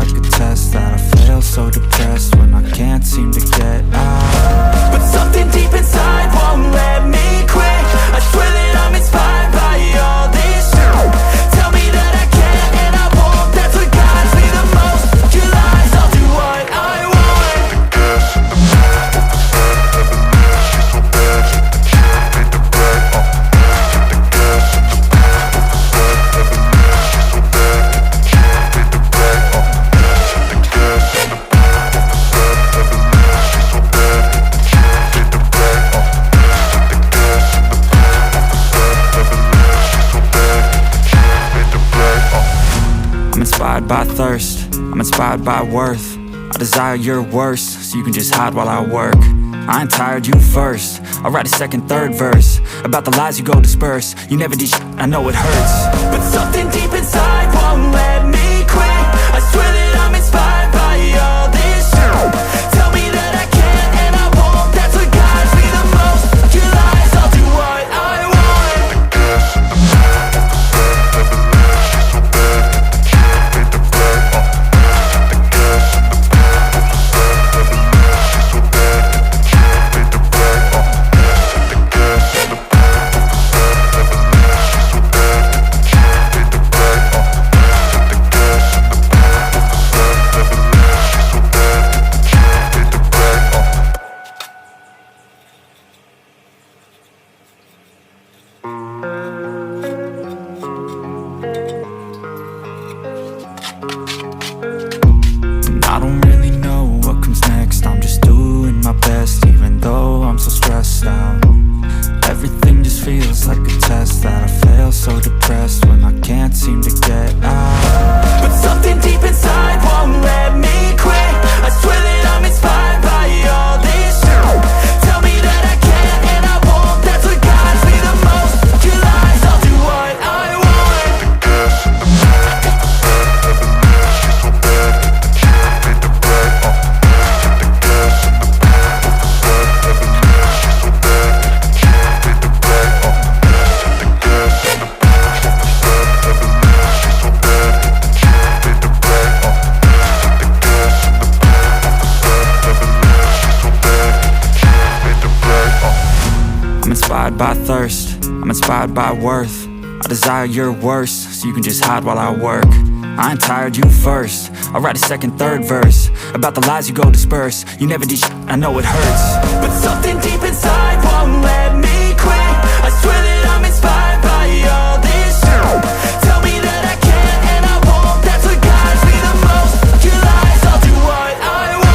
like a test that I fail, so depressed when I can't seem to get out. But something deep inside won't let me quit. I swear that I'm inspired by all this shit. Tell me that I can't and I won't. That's what guides me the most. Your lies, I'll do what I want. Inspired by thirst, I'm inspired by worth. I desire your worst, so you can just hide while I work. I ain't tired, you first. I'll write a second, third verse about the lies you go disperse. You never did shit, I know it hurts. But something deep inside won't let me quit. I swear that I'm inspired by all this shit. Tell me that I can't and I won't. That's what guides me the most. Your lies, I'll do what I want. I don't really know what comes next. I'm just doing my best, even though I'm so stressed out. Everything just feels like a test that I fail, so depressed when I can't seem to get out. But something deep inside won't let me quit. I swear that I'm inspired by all this shit. Tell me that I can't and I won't. That's what guides me the most. Your lies, I'll do what I want. I'm inspired by thirst, I'm inspired by worth. I desire your worst, so you can just hide while I work. I ain't tired, you first. I'll write a second, third verse about the lies you go disperse. You never did shit, I know it hurts. But something deep inside won't let me quit. I swear that I'm inspired by all this shit. Tell me that I can't and I won't. That's what guides me the most. Your lies, I'll do what I want.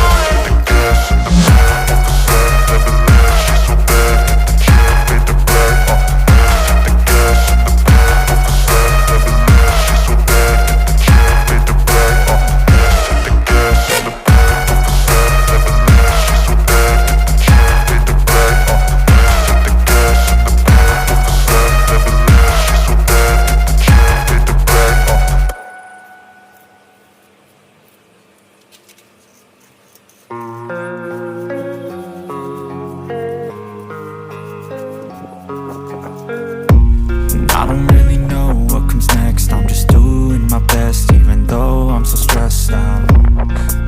I don't really know what comes next. I'm just doing my best, even though I'm so stressed out.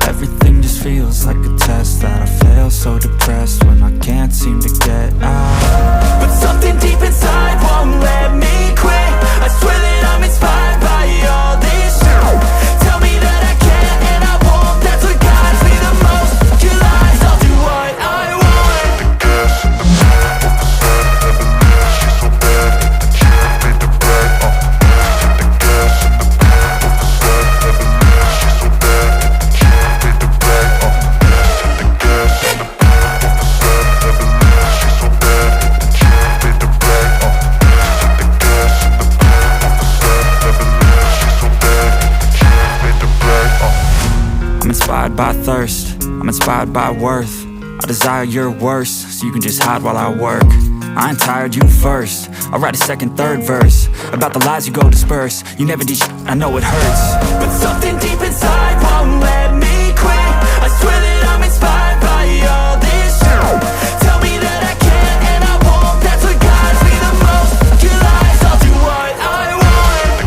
Everything just feels like a test that I fail, so depressed when I can't seem to get out. But something deep inside won't let me quit. I swear that I'm inspired by all this shit. Tell me that I can't and I won't. That's what guides me the most. Your lies, I'll do what I want. I'm inspired by thirst, I'm inspired by worth. I desire your worst, so you can just hide while I work. I ain't tired, you first. I'll write a second, third verse about the lies you go disperse. You never did shit, I know it hurts. But something deep inside won't let me quit. I swear that I'm inspired by all this shit. Tell me that I can't and I won't. That's what guides me the most. Your lies, I'll do what I want.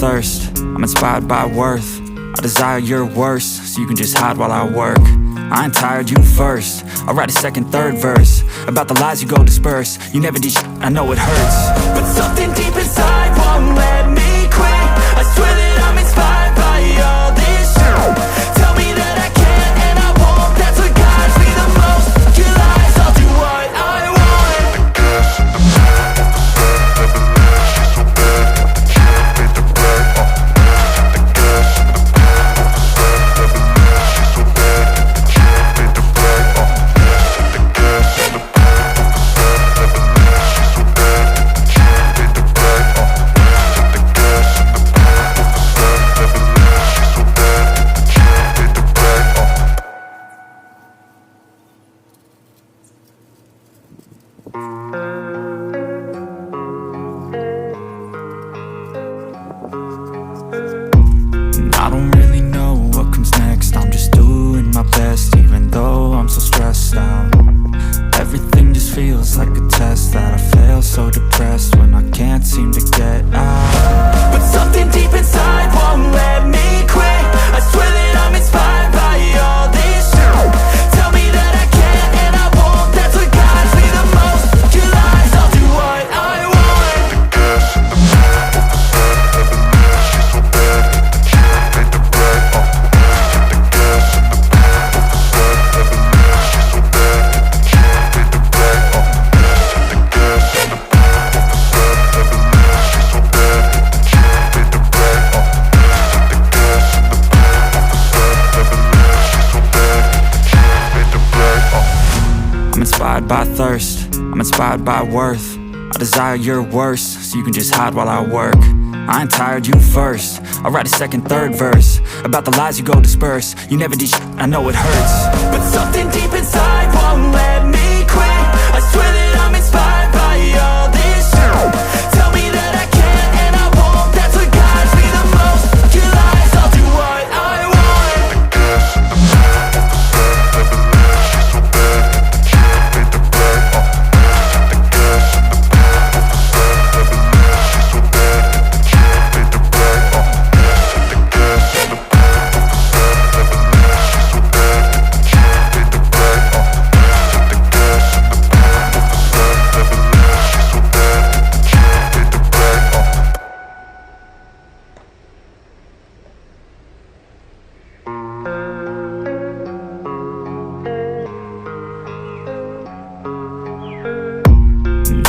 thirst, I'm inspired by worth. I desire your worst, so you can just hide while I work. I ain't tired, you first. I'll write a second, third verse about the lies you go disperse. You never did shit, I know it hurts, but something deep inside won't let me quit. I swear that I'm inspired by all this shit. Tell me that I can't and I won't. That's what guides me the most. Your lies, I'll do what I want. I don't really know what comes next. I'm just doing my best, even though I'm so stressed out. Everything just feels like a test that I fail, so depressed when I can't seem to get out. But something deep inside won't let me quit. I swear that I'm inspired by all this shit. Tell me that I can't and I won't. That's what guides me the most. Your lies, I'll do what I want. I'm inspired by thirst, I'm inspired by worth. I desire your worst, so you can just hide while I work. I ain't tired, you first. I'll write a second, third verse about the lies you go disperse. You never did shit, I know it hurts, but something deep inside won't let me quit. I swear that I'm inspired by all this shit. Tell me that I can't and I won't. That's what guides me the most. Your lies, I'll do what I want.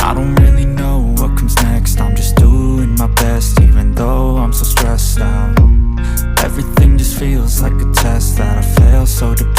I don't really know what comes next. I'm just doing my best, even though I'm so stressed out. Everything just feels like a test that I fail, so depressed